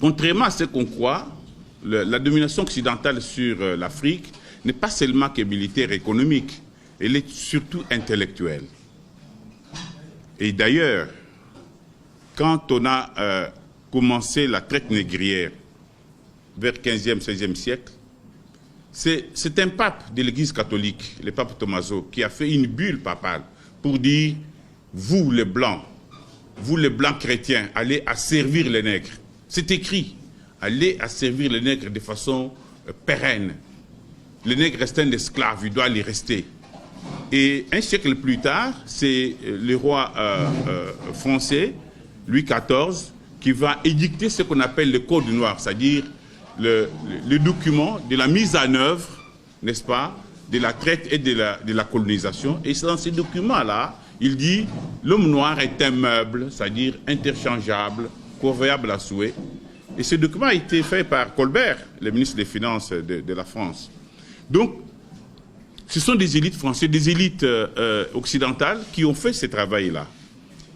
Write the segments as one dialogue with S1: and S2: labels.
S1: Contrairement à ce qu'on croit, la domination occidentale sur l'Afrique n'est pas seulement que militaire et économique, elle est surtout intellectuelle. Et d'ailleurs, quand on a commencé la traite négrière vers 15e, 16e siècle, c'est un pape de l'Église catholique, le pape Tommaso, qui a fait une bulle papale pour dire « vous les Blancs chrétiens, allez asservir les nègres ». C'est écrit, allez asservir les nègres de façon pérenne. Les nègres restent un esclave, il doit les rester. Et un siècle plus tard, c'est le roi français, Louis XIV, qui va édicter ce qu'on appelle le Code noir, c'est-à-dire le document de la mise en œuvre, n'est-ce pas, de la traite et de la colonisation. Et dans ces documents-là, il dit l'homme noir est un meuble, c'est-à-dire interchangeable, convoyable à souhait. Et ce document a été fait par Colbert, le ministre des Finances de la France. Donc, ce sont des élites françaises, des élites occidentales qui ont fait ce travail-là.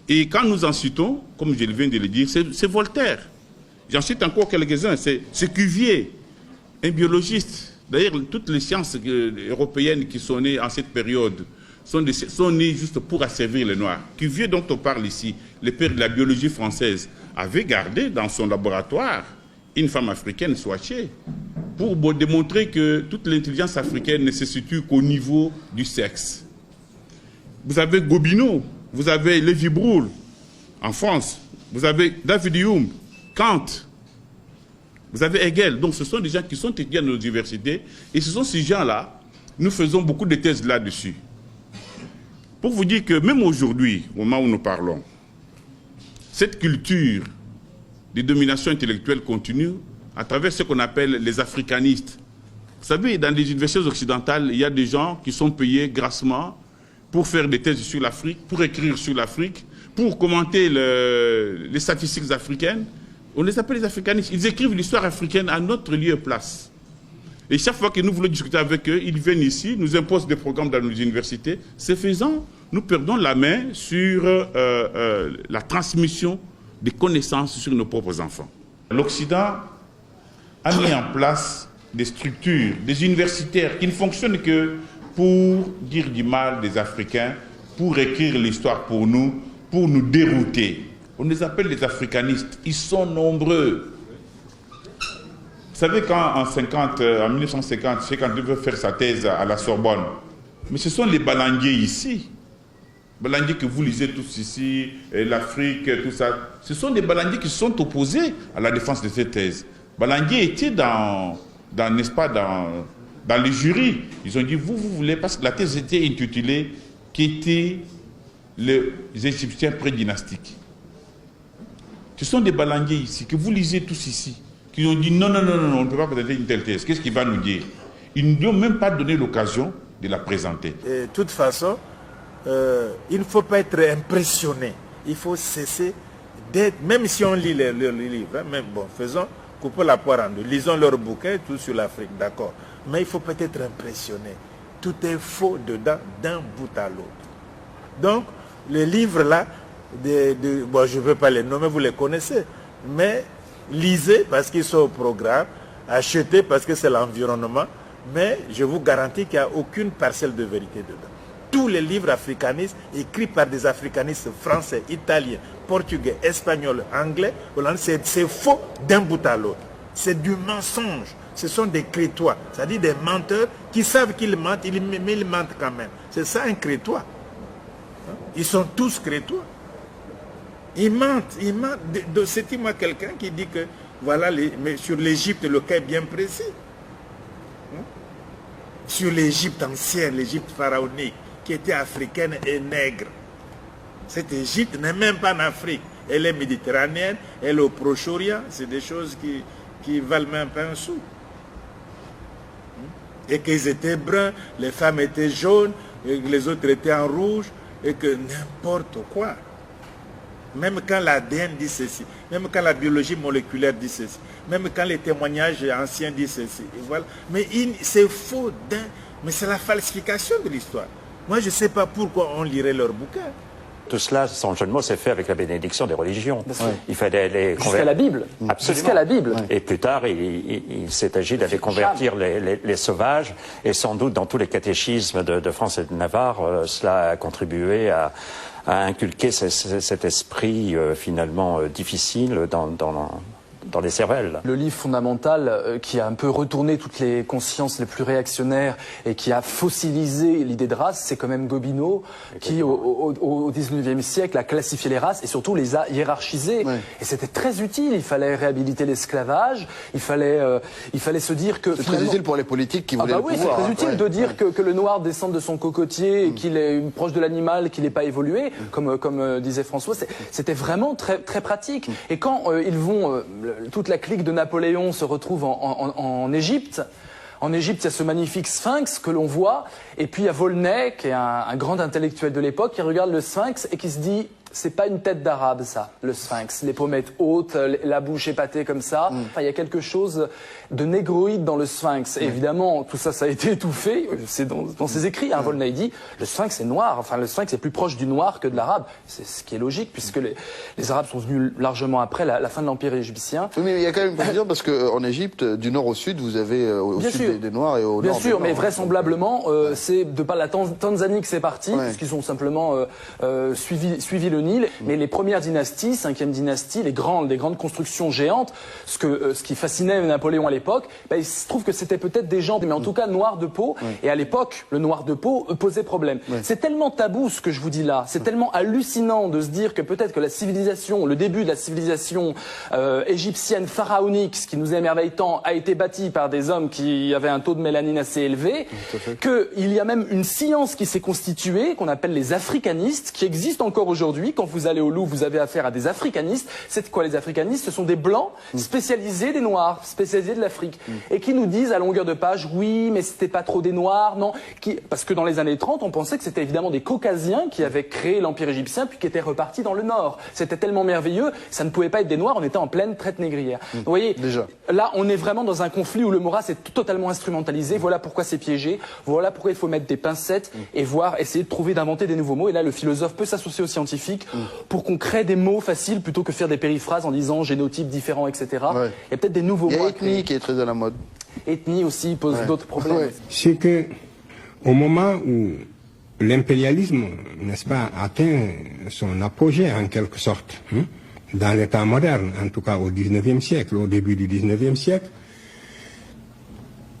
S1: Et quand nous en citons, comme je viens de le dire, c'est Voltaire. J'en cite encore quelques-uns. C'est Cuvier, un biologiste. D'ailleurs, toutes les sciences européennes qui sont nées en cette période sont nées juste pour asservir les Noirs. Cuvier, dont on parle ici, le père de la biologie française, avait gardé dans son laboratoire une femme africaine, Swatché, pour démontrer que toute l'intelligence africaine ne se situe qu'au niveau du sexe. Vous avez Gobineau, vous avez Lévi-Brul en France, vous avez David Hume, Kant, vous avez Hegel. Donc ce sont des gens qui sont étudiés dans nos universités et ce sont ces gens-là, nous faisons beaucoup de thèses là-dessus. Pour vous dire que même aujourd'hui, au moment où nous parlons, cette culture de domination intellectuelle continue à travers ce qu'on appelle les africanistes. Vous savez, dans les universités occidentales, il y a des gens qui sont payés grassement pour faire des thèses sur l'Afrique, pour écrire sur l'Afrique, pour commenter les statistiques africaines. On les appelle les africanistes. Ils écrivent l'histoire africaine à notre lieu et place. Et chaque fois que nous voulons discuter avec eux, ils viennent ici, nous imposent des programmes dans nos universités. Ce faisant, nous perdons la main sur la transmission des connaissances sur nos propres enfants. L'Occident a mis en place des structures, des universitaires qui ne fonctionnent que pour dire du mal des Africains, pour écrire l'histoire pour nous dérouter. On les appelle les africanistes. Ils sont nombreux. Vous savez, quand en 1950, Cheikh Anta veut faire sa thèse à la Sorbonne, mais ce sont les balanguiers ici. Balanguiers que vous lisez tous ici, l'Afrique, tout ça. Ce sont des balanguiers qui sont opposés à la défense de cette thèse. Balanguier était n'est-ce pas, dans les jurys. Ils ont dit, vous voulez, parce que la thèse était intitulée « Qu'étaient les Égyptiens prédynastiques ». Ce sont des balanguiers ici, que vous lisez tous ici, qui ont dit, non, on ne peut pas présenter une telle thèse. Qu'est-ce qu'il va nous dire? Ils ne nous ont même pas donné l'occasion de la présenter.
S2: De toute façon, il ne faut pas être impressionné. Il faut cesser d'être, même si on lit les livres, hein, même, bon, coupons la poire en deux, lisons leurs bouquins, tout sur l'Afrique, d'accord. Mais il faut peut être impressionné. Tout est faux dedans, d'un bout à l'autre. Donc, les livres là, bon, je ne veux pas les nommer, vous les connaissez, mais lisez parce qu'ils sont au programme, achetez parce que c'est l'environnement, mais je vous garantis qu'il n'y a aucune parcelle de vérité dedans. Tous les livres africanistes écrits par des africanistes français, italiens, portugais, espagnols, anglais, c'est faux d'un bout à l'autre. C'est du mensonge. Ce sont des crétois, c'est-à-dire des menteurs qui savent qu'ils mentent, mais ils mentent quand même. C'est ça un crétois. Ils sont tous crétois. Ils mentent. C'est-moi quelqu'un qui dit que, voilà, mais sur l'Égypte, le cas est bien précis. Sur l'Égypte ancienne, l'Égypte pharaonique, qui était africaine et nègre. Cette Égypte n'est même pas en Afrique. Elle est méditerranéenne, elle est au Proche-Orient. C'est des choses qui valent même pas un sou. Et qu'ils étaient bruns, les femmes étaient jaunes, et les autres étaient en rouge, et que n'importe quoi. Même quand l'ADN dit ceci, même quand la biologie moléculaire dit ceci, même quand les témoignages anciens disent ceci. Et voilà. Mais c'est faux, mais c'est la falsification de l'histoire. Moi, je ne sais pas pourquoi on lirait leurs bouquins.
S3: tout cela, sans jeu de mots, s'est fait avec la bénédiction des religions. Il fallait les convertir.
S4: Jusqu'à la Bible.
S3: Absolument.
S4: Jusqu'à la Bible.
S3: Et plus tard, il s'est agi d'aller convertir les sauvages. Et sans doute, dans tous les catéchismes de France et de Navarre, cela a contribué à inculquer cet esprit finalement difficile dans les cervelles.
S4: Le livre fondamental qui a un peu retourné toutes les consciences les plus réactionnaires et qui a fossilisé l'idée de race, c'est quand même Gobineau qui, au 19e siècle, a classifié les races et surtout les a hiérarchisées. Ouais. Et c'était très utile. Il fallait réhabiliter l'esclavage. Il fallait se dire que...
S5: C'est très utile pour les politiques qui voulaient le pouvoir.
S4: Oui, c'est très utile de dire que le noir descende de son cocotier et qu'il est proche de l'animal, qu'il n'est pas évolué, comme disait François. C'était vraiment très, très pratique. Et quand ils vont... toute la clique de Napoléon se retrouve en Égypte. En Égypte, il y a ce magnifique sphinx que l'on voit. Et puis il y a Volney, qui est un grand intellectuel de l'époque, qui regarde le sphinx et qui se dit... C'est pas une tête d'arabe, ça, le sphinx. Les pommettes hautes, la bouche épatée comme ça. Enfin, il y a quelque chose de négroïde dans le sphinx. Et évidemment, tout ça, ça a été étouffé. C'est dans ses écrits. Hein, Volney dit, le sphinx est noir. Enfin, le sphinx est plus proche du noir que de l'arabe. C'est ce qui est logique, puisque les arabes sont venus largement après la fin de l'Empire égyptien.
S5: Oui, mais il y a quand même une précision, parce qu'en Égypte, du nord au sud, vous avez au sud des Noirs et au nord.
S4: Bien sûr, mais vraisemblablement, c'est de par la Tanzanie que c'est parti, puisqu'ils ont simplement suivi le Nil, mais les premières dynasties, 5e dynastie, les grandes constructions géantes, ce qui fascinait Napoléon à l'époque, il se trouve que c'était peut-être des gens, mais en tout cas noirs de peau, et à l'époque, le noir de peau posait problème. C'est tellement tabou ce que je vous dis là, c'est tellement hallucinant de se dire que peut-être que la civilisation, le début de la civilisation égyptienne pharaonique, ce qui nous émerveille tant, a été bâti par des hommes qui avaient un taux de mélanine assez élevé, qu'il y a même une science qui s'est constituée, qu'on appelle les africanistes, qui existe encore aujourd'hui. Quand vous allez au Louvre, vous avez affaire à des africanistes. C'est quoi les africanistes? Ce sont des blancs spécialisés des noirs, spécialisés de l'Afrique, et qui nous disent à longueur de page, oui, mais c'était pas trop des noirs, non, parce que dans les années 30, on pensait que c'était évidemment des caucasiens qui avaient créé l'Empire égyptien, puis qui étaient repartis dans le nord. C'était tellement merveilleux, ça ne pouvait pas être des noirs, on était en pleine traite négrière. Vous voyez, là, on est vraiment dans un conflit où le Maurras est totalement instrumentalisé. Voilà pourquoi c'est piégé, voilà pourquoi il faut mettre des pincettes et essayer d'inventer des nouveaux mots. Et là, le philosophe peut s'associer aux scientifiques pour qu'on crée des mots faciles plutôt que faire des périphrases en disant génotype différent, etc. Il y a peut-être des nouveaux mots.
S5: Il y a ethnie qui est très à la mode.
S4: Ethnie aussi pose d'autres problèmes.
S6: C'est que au moment où l'impérialisme, n'est-ce pas, atteint son apogée en quelque sorte, dans l'état moderne, en tout cas au 19e siècle, au début du 19e siècle,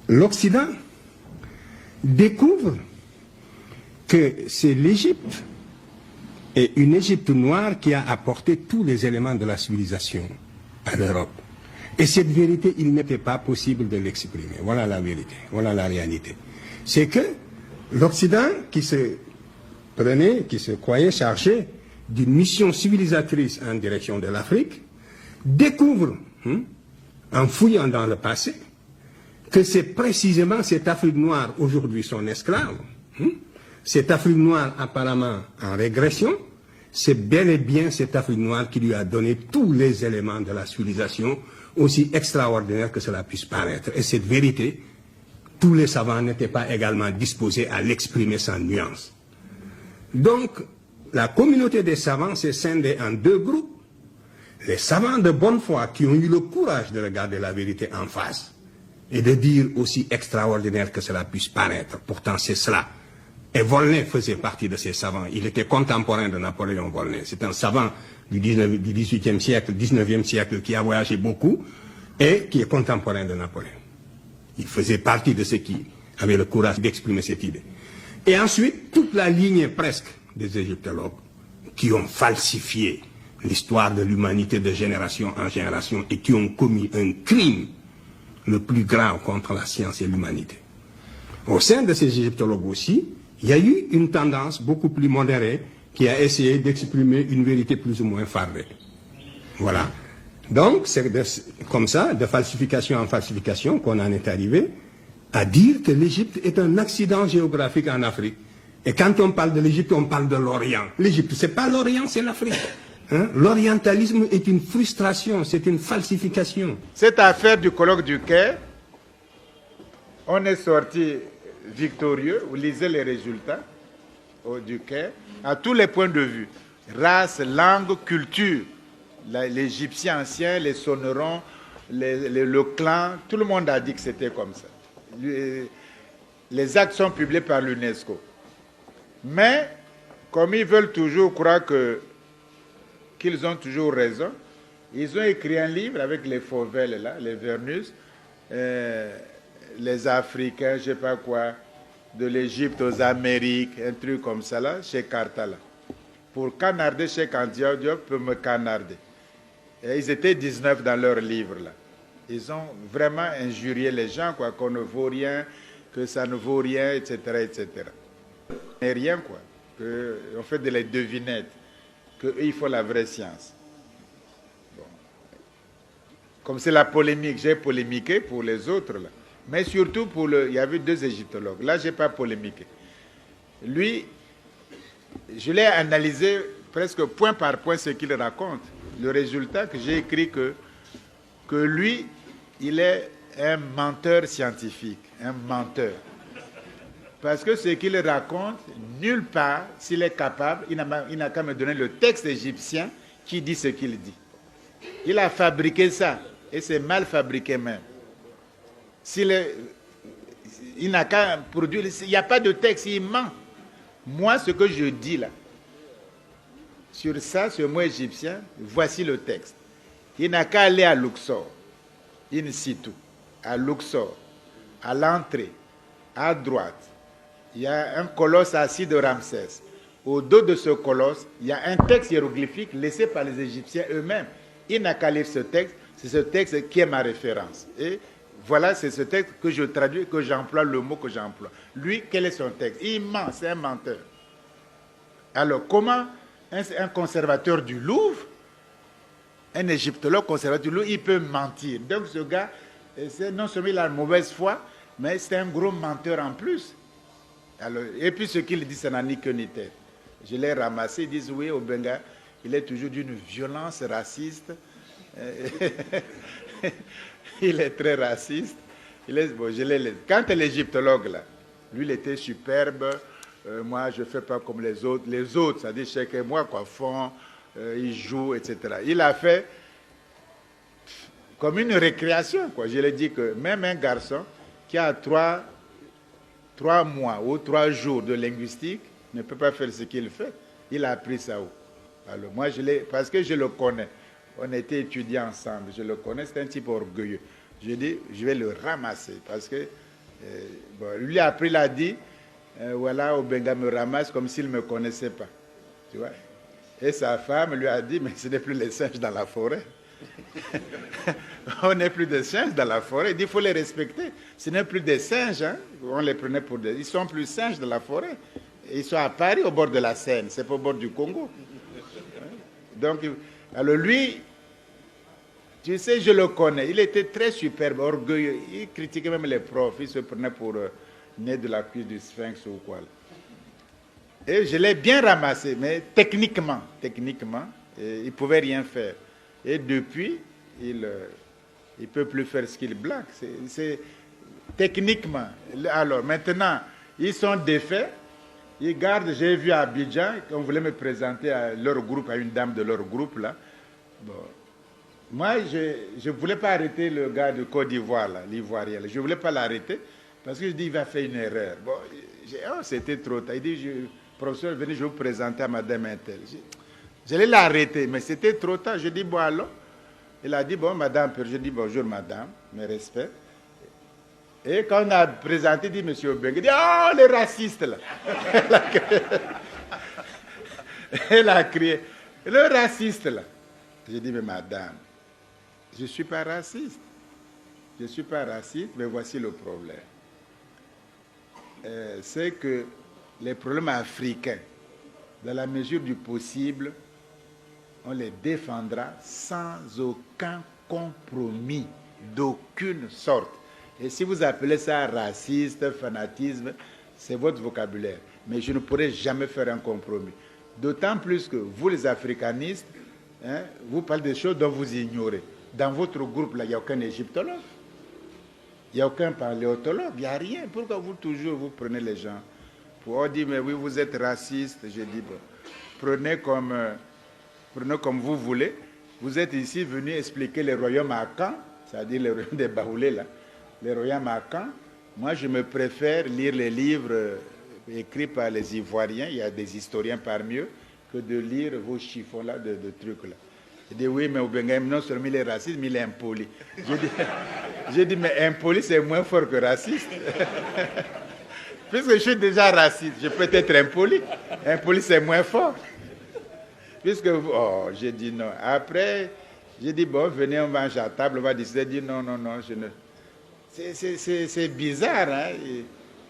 S6: l'Occident découvre que c'est l'Égypte et une Égypte noire qui a apporté tous les éléments de la civilisation à l'Europe. Et cette vérité, il n'était pas possible de l'exprimer. Voilà la vérité, voilà la réalité. C'est que l'Occident, qui se croyait chargé d'une mission civilisatrice en direction de l'Afrique, découvre, en fouillant dans le passé, que c'est précisément cette Afrique noire, aujourd'hui son esclave, cette Afrique noire apparemment en régression, c'est bel et bien cette Afrique noire qui lui a donné tous les éléments de la civilisation, aussi extraordinaire que cela puisse paraître. Et cette vérité, tous les savants n'étaient pas également disposés à l'exprimer sans nuance. Donc, la communauté des savants s'est scindée en deux groupes. Les savants de bonne foi qui ont eu le courage de regarder la vérité en face et de dire aussi extraordinaire que cela puisse paraître. Pourtant, c'est cela. Et Volney faisait partie de ces savants. Il était contemporain de Napoléon Volney. C'est un savant du 18e siècle, 19e siècle, qui a voyagé beaucoup et qui est contemporain de Napoléon. Il faisait partie de ceux qui avaient le courage d'exprimer cette idée. Et ensuite, toute la lignée presque des égyptologues qui ont falsifié l'histoire de l'humanité de génération en génération et qui ont commis un crime le plus grave contre la science et l'humanité. Au sein de ces égyptologues aussi, il y a eu une tendance beaucoup plus modérée qui a essayé d'exprimer une vérité plus ou moins fardée. Voilà. Donc, c'est comme ça, de falsification en falsification, qu'on en est arrivé à dire que l'Égypte est un accident géographique en Afrique. Et quand on parle de l'Égypte, on parle de l'Orient. L'Égypte, c'est pas l'Orient, c'est l'Afrique. L'orientalisme est une frustration, c'est une falsification.
S2: Cette affaire du colloque du Caire, on est sorti victorieux, vous lisez les résultats du Caire, à tous les points de vue. Race, langue, culture. L'Égyptien ancien, les Sonerons, le clan, tout le monde a dit que c'était comme ça. Les actes sont publiés par l'UNESCO. Mais, comme ils veulent toujours croire qu'ils ont toujours raison, ils ont écrit un livre avec les Fauvel, là, les Vernus, les Africains, je ne sais pas quoi, de l'Égypte aux Amériques, un truc comme ça, là, chez Cartala. Pour canarder chez Kandia Diop, peut me canarder. Et ils étaient 19 dans leur livre, là. Ils ont vraiment injurié les gens, quoi, qu'on ne vaut rien, que ça ne vaut rien, etc., etc. Et rien, quoi. On fait de les devinettes, qu'il faut la vraie science. Bon. Comme c'est la polémique, j'ai polémiqué pour les autres, là. Mais surtout il y avait 2 égyptologues. Là, je n'ai pas polémiqué. Lui, je l'ai analysé presque point par point ce qu'il raconte. Le résultat que j'ai écrit que lui, il est un menteur scientifique, un menteur. Parce que ce qu'il raconte, nulle part, s'il est capable, il n'a qu'à me donner le texte égyptien qui dit ce qu'il dit. Il a fabriqué ça, et c'est mal fabriqué même. Il n'a qu'à produire, il n'y a pas de texte, il ment. Moi, ce que je dis là, sur ça, ce mot égyptien, voici le texte. Il n'a qu'à aller à Luxor, in situ, à Luxor, à l'entrée, à droite. Il y a un colosse assis de Ramsès. Au dos de ce colosse, il y a un texte hiéroglyphique laissé par les Égyptiens eux-mêmes. Il n'a qu'à lire ce texte, c'est ce texte qui est ma référence. Et voilà, c'est ce texte que je traduis, que j'emploie, le mot que j'emploie. Lui, quel est son texte? Il ment, c'est un menteur. Alors, comment un conservateur du Louvre, un égyptologue conservateur du Louvre, il peut mentir? Donc ce gars, non seulement il a une mauvaise foi, mais c'est un gros menteur en plus. Alors, et puis ce qu'il dit, ça n'a ni queue ni tête. Je l'ai ramassé, ils disent oui, Obenga, il est toujours d'une violence raciste. Il est très raciste. Bon, quand l'égyptologue, là, lui, il était superbe. Moi, je ne fais pas comme les autres. Les autres, ça dit chacun moi, quoi, font, ils jouent, etc. Il a fait comme une récréation, quoi. Je lui ai dit que même un garçon qui a 3 mois ou 3 jours de linguistique ne peut pas faire ce qu'il fait. Il a appris ça où? Alors moi, parce que je le connais. On était étudiants ensemble. Je le connais, c'est un type orgueilleux. Je dis, je vais le ramasser parce que bon, lui après il a dit, voilà, Obenga me ramasse comme s'il ne me connaissait pas. Tu vois? Et sa femme lui a dit, mais ce n'est plus les singes dans la forêt. On n'est plus des singes dans la forêt. Il dit, il faut les respecter. Ce n'est plus des singes. Hein? On les prenait pour des... Ils sont plus singes dans la forêt. Ils sont à Paris, au bord de la Seine. C'est pas au bord du Congo. Donc, alors lui, tu sais, je le connais. Il était très superbe, orgueilleux. Il critiquait même les profs. Il se prenait pour né de la cuisse du Sphinx ou quoi. Et je l'ai bien ramassé, mais techniquement, il ne pouvait rien faire. Et depuis, il ne peut plus faire ce qu'il blague. C'est techniquement. Alors maintenant, ils sont défaits. Ils gardent, j'ai vu à Abidjan, on voulait me présenter à leur groupe, à une dame de leur groupe là. Bon. Moi, je ne voulais pas arrêter le gars de Côte d'Ivoire, l'Ivoirien. Je ne voulais pas l'arrêter parce que je dis il va faire une erreur. Bon, c'était trop tard. Il dit, professeur, venez, je vais vous présenter à madame Intel. J'allais l'arrêter, mais c'était trop tard. Je dis, bon, alors. Il a dit, bon, madame, je dis, bonjour, madame, mes respects. Et quand on a présenté, il dit, monsieur Obenga, il dit, oh, les racistes, là. Elle a crié, le raciste, là. J'ai dit, mais madame, je ne suis pas raciste. Je ne suis pas raciste, mais voici le problème. C'est que les problèmes africains, dans la mesure du possible, on les défendra sans aucun compromis, d'aucune sorte. Et si vous appelez ça raciste, fanatisme, c'est votre vocabulaire. Mais je ne pourrai jamais faire un compromis. D'autant plus que vous, les africanistes, hein, vous parlez des choses dont vous ignorez. Dans votre groupe, là, il n'y a aucun égyptologue. Il n'y a aucun paléontologue. Il n'y a rien. Pourquoi vous toujours vous prenez les gens pour dire, mais oui, vous êtes raciste? Je dis, bon. prenez comme vous voulez. Vous êtes ici venu expliquer les royaumes à Caen, c'est-à-dire les royaumes des Baoulés, là, les royaumes à Caen. Moi, je me préfère lire les livres écrits par les Ivoiriens, il y a des historiens parmi eux, que de lire vos chiffons-là de trucs-là. Il dit oui, mais Oubenghem, non seulement il est raciste, mais il est impoli. J'ai dit, mais impoli, c'est moins fort que raciste. Puisque je suis déjà raciste, je peux être impoli. Impoli, c'est moins fort. Puisque, j'ai dit non. Après, j'ai dit, bon, venez, on va manger à table, on va décider. J'ai dit non, je ne... C'est bizarre, hein?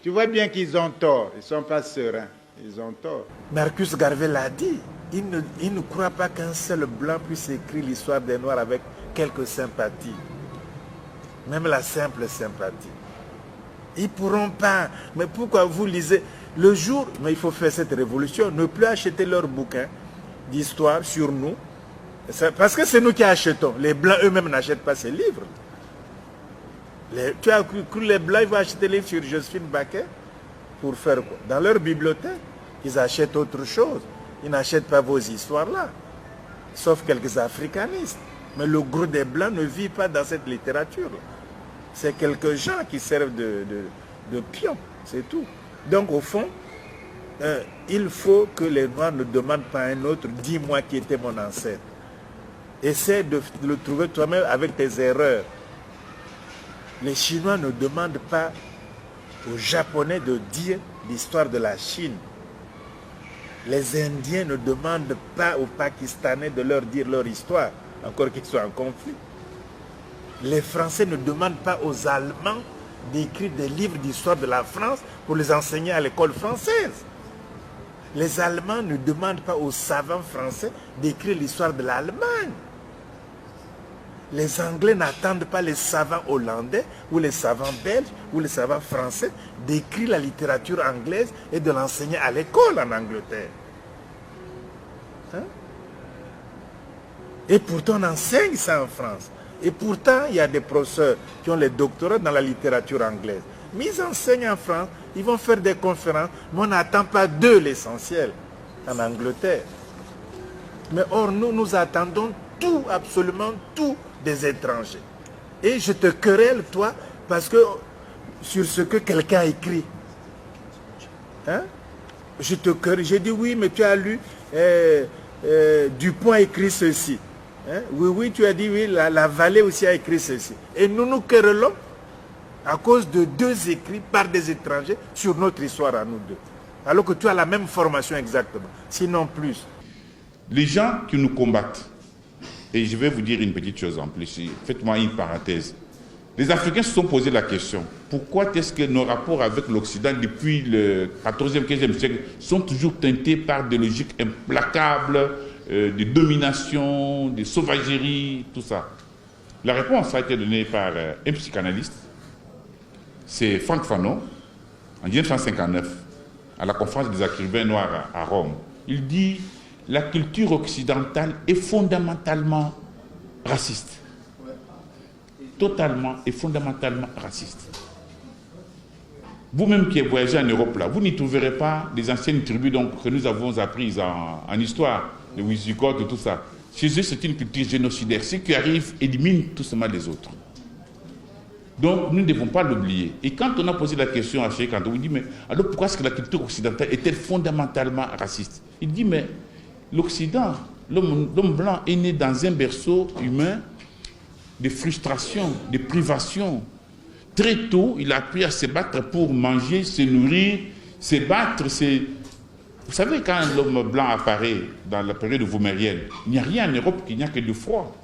S2: Tu vois bien qu'ils ont tort, ils ne sont pas sereins, ils ont tort.
S7: Marcus Garvey l'a dit, il ne croit pas qu'un seul blanc puisse écrire l'histoire des Noirs avec quelques sympathies, même la simple sympathie. Ils ne pourront pas, mais pourquoi vous lisez le jour, mais il faut faire cette révolution, ne plus acheter leurs bouquins d'histoire sur nous, parce que c'est nous qui achetons, les blancs eux-mêmes n'achètent pas ces livres. Tu as cru que les Blancs vont acheter les livres sur Joséphine Baker pour faire quoi? Dans leur bibliothèque, ils achètent autre chose. Ils n'achètent pas vos histoires-là, sauf quelques africanistes. Mais le gros des Blancs ne vit pas dans cette littérature. C'est quelques gens qui servent de pions, c'est tout. Donc au fond, il faut que les Noirs ne demandent pas à un autre, dis-moi qui était mon ancêtre. Essaie de le trouver toi-même avec tes erreurs. Les Chinois ne demandent pas aux Japonais de dire l'histoire de la Chine. Les Indiens ne demandent pas aux Pakistanais de leur dire leur histoire, encore qu'ils soient en conflit. Les Français ne demandent pas aux Allemands d'écrire des livres d'histoire de la France pour les enseigner à l'école française. Les Allemands ne demandent pas aux savants français d'écrire l'histoire de l'Allemagne. Les Anglais n'attendent pas les savants hollandais ou les savants belges ou les savants français d'écrire la littérature anglaise et de l'enseigner à l'école en Angleterre. Hein? Et pourtant on enseigne ça en France. Et pourtant il y a des professeurs qui ont les doctorats dans la littérature anglaise. Mais ils enseignent en France, ils vont faire des conférences, mais on n'attend pas d'eux l'essentiel en Angleterre. Mais or nous attendons tout, absolument tout, des étrangers. Et je te querelle, toi, parce que sur ce que quelqu'un a écrit. Hein? Je te querelle. J'ai dit oui, mais tu as lu Dupont a écrit ceci. Hein? Oui, tu as dit oui, la Vallée aussi a écrit ceci. Et nous querellons à cause de deux écrits par des étrangers sur notre histoire à nous deux. Alors que tu as la même formation exactement, sinon plus.
S1: Les gens qui nous combattent, et je vais vous dire une petite chose en plus, faites-moi une parenthèse. Les Africains se sont posé la question, pourquoi est-ce que nos rapports avec l'Occident depuis le 14e, 15e siècle sont toujours teintés par des logiques implacables, de domination, de sauvagerie, tout ça? La réponse a été donnée par un psychanalyste, c'est Franck Fanon, en 1959, à la conférence des écrivains noirs à Rome. Il dit: la culture occidentale est fondamentalement raciste. Totalement et fondamentalement raciste. Vous-même qui voyagez en Europe, là, vous n'y trouverez pas des anciennes tribus donc, que nous avons apprises en histoire, les Wisigoths et tout ça. Chez eux, c'est une culture génocidaire. Ceux qui arrivent éliminent tout simplement les autres. Donc, nous ne devons pas l'oublier. Et quand on a posé la question à Cheikh Anta, on dit, mais alors pourquoi est-ce que la culture occidentale est-elle fondamentalement raciste? Il dit, mais l'Occident, l'homme blanc est né dans un berceau humain de frustration, de privation. Très tôt, il a appris à se battre pour manger, se nourrir, se battre. Vous savez, quand l'homme blanc apparaît dans la période vomérienne, il n'y a rien en Europe qu'il n'y a que du froid.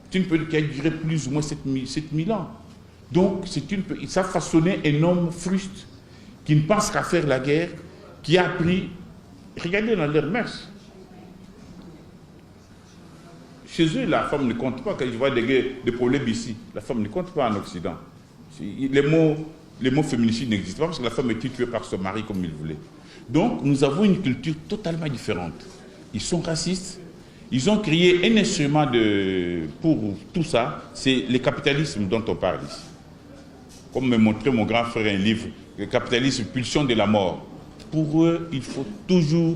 S1: C'est une période qui a duré plus ou moins 7000 ans. Donc, ça façonnait un homme fruste qui ne pense qu'à faire la guerre, qui a appris, regardez dans leurs mœurs. Chez eux, la femme ne compte pas. Quand je vois des problèmes ici, la femme ne compte pas en Occident. Les mots féminicides n'existent pas parce que la femme est tuée par son mari comme il voulait. Donc, nous avons une culture totalement différente. Ils sont racistes. Ils ont créé un instrument pour tout ça. C'est le capitalisme dont on parle ici. Comme me montrait mon grand frère un livre, le capitalisme, pulsion de la mort. Pour eux, il faut toujours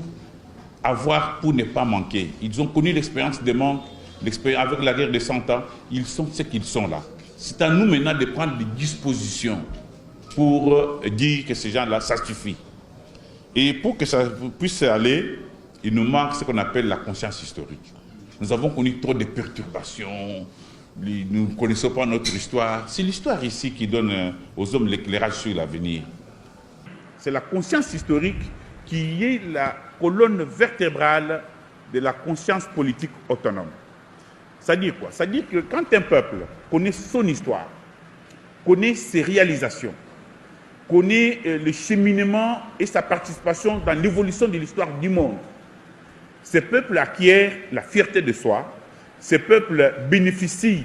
S1: avoir pour ne pas manquer. Ils ont connu l'expérience des manques, l'expérience avec la guerre de 100 ans. Ils sont ce qu'ils sont là. C'est à nous maintenant de prendre des dispositions pour dire que ces gens-là, ça suffit. Et pour que ça puisse aller, il nous manque ce qu'on appelle la conscience historique. Nous avons connu trop de perturbations, nous ne connaissons pas notre histoire. C'est l'histoire ici qui donne aux hommes l'éclairage sur l'avenir. C'est la conscience historique qui est la colonne vertébrale de la conscience politique autonome. C'est-à-dire quoi? C'est-à-dire que quand un peuple connaît son histoire, connaît ses réalisations, connaît le cheminement et sa participation dans l'évolution de l'histoire du monde, ces peuples acquièrent la fierté de soi, ces peuples bénéficient,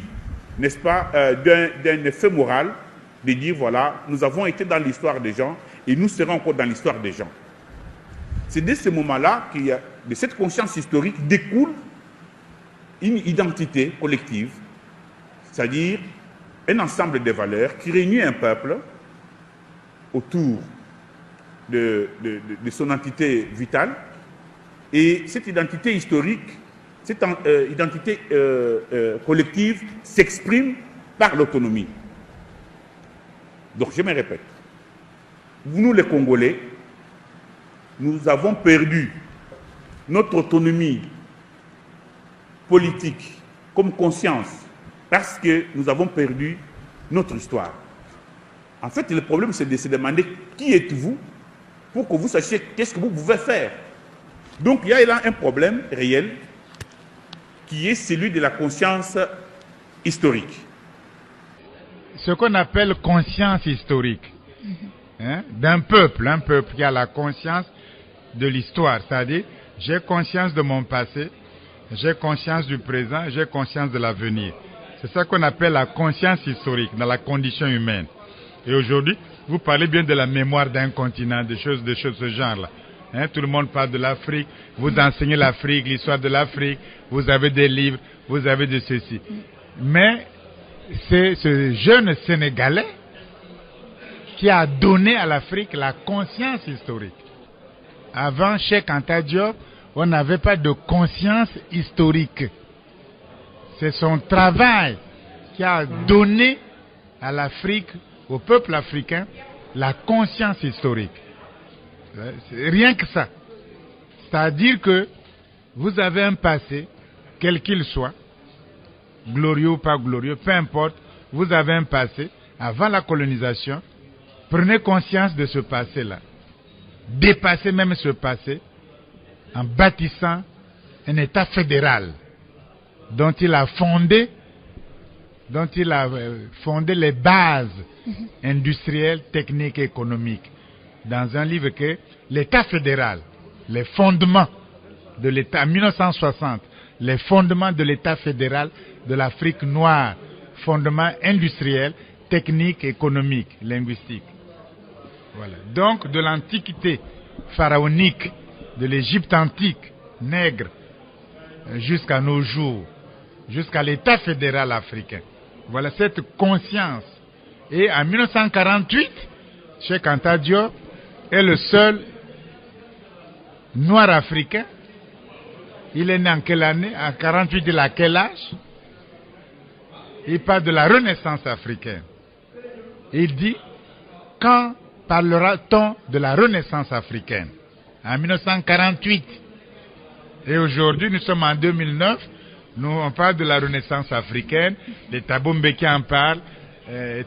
S1: n'est-ce pas, d'un effet moral de dire, voilà, nous avons été dans l'histoire des gens et nous serons encore dans l'histoire des gens. C'est de ce moment-là qu'il y a, de cette conscience historique découle une identité collective, c'est-à-dire un ensemble de valeurs qui réunit un peuple autour de son entité vitale. Et cette identité historique, cette identité collective s'exprime par l'autonomie. Donc je me répète, nous les Congolais, nous avons perdu notre autonomie politique comme conscience parce que nous avons perdu notre histoire. En fait, le problème, c'est de se demander qui êtes-vous pour que vous sachiez qu'est-ce que vous pouvez faire. Donc, il y a là un problème réel qui est celui de la conscience historique.
S8: Ce qu'on appelle conscience historique d'un peuple, un peuple qui a la conscience de l'histoire, c'est-à-dire j'ai conscience de mon passé, j'ai conscience du présent, j'ai conscience de l'avenir. C'est ça qu'on appelle la conscience historique dans la condition humaine. Et aujourd'hui, vous parlez bien de la mémoire d'un continent, des choses de ce genre-là. Tout le monde parle de l'Afrique, vous enseignez l'Afrique, l'histoire de l'Afrique, vous avez des livres, vous avez de ceci. Mais c'est ce jeune Sénégalais qui a donné à l'Afrique la conscience historique. Avant Cheikh Anta Diop, on n'avait pas de conscience historique. C'est son travail qui a donné à l'Afrique, au peuple africain, la conscience historique. C'est rien que ça. C'est-à-dire que vous avez un passé, quel qu'il soit, glorieux ou pas glorieux, peu importe, vous avez un passé, avant la colonisation, prenez conscience de ce passé-là. Dépassez même ce passé en bâtissant un État fédéral dont il a fondé les bases industrielles, techniques et économiques. Dans un livre que l'État fédéral, les fondements de l'État, en 1960, les fondements de l'État fédéral de l'Afrique noire, fondements industriels, techniques, économiques, linguistiques. Voilà. Donc, de l'Antiquité pharaonique, de l'Égypte antique, nègre, jusqu'à nos jours, jusqu'à l'État fédéral africain. Voilà cette conscience. Et en 1948, Cheikh Anta Diop est le seul noir africain. Il est né en quelle année? En 48, il a quel âge? Il parle de la renaissance africaine. Il dit, quand parlera-t-on de la renaissance africaine? En 1948. Et aujourd'hui, nous sommes en 2009. Nous, on parle de la renaissance africaine. Les Thabo Mbeki en parlent.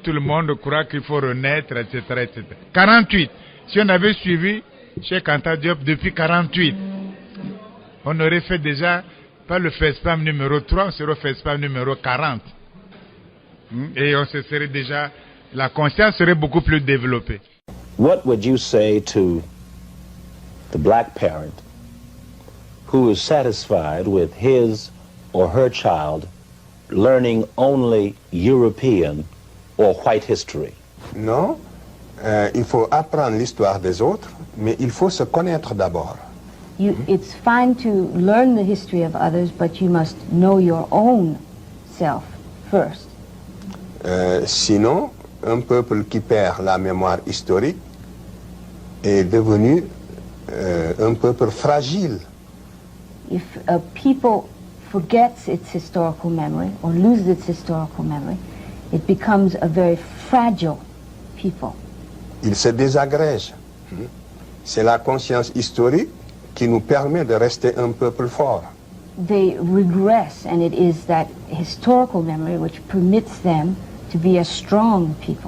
S8: Tout le monde croit qu'il faut renaître, etc., etc. 48. Si on avait suivi Cheikh Anta Diop depuis 48, on aurait fait déjà, pas le FESPAM numéro 3, on serait au FESPAM numéro 40. Et on se serait déjà, la conscience serait beaucoup plus développée.
S9: What would you say to the black parent who is satisfied with his or her child learning only European or white history?
S6: Non, il faut apprendre l'histoire des autres, mais il faut se connaître d'abord.
S10: It's fine to learn the history of others, but you must know your own self first.
S6: Sinon, un peuple qui perd la mémoire historique est devenu un peuple fragile
S10: If a people forgets its historical memory or loses its historical memory, it becomes a very fragile people.
S6: Il se désagrège. C'est la conscience historique qui nous permet de rester un peuple fort.
S10: They regress, and it is that historical memory which permits them to be a strong people.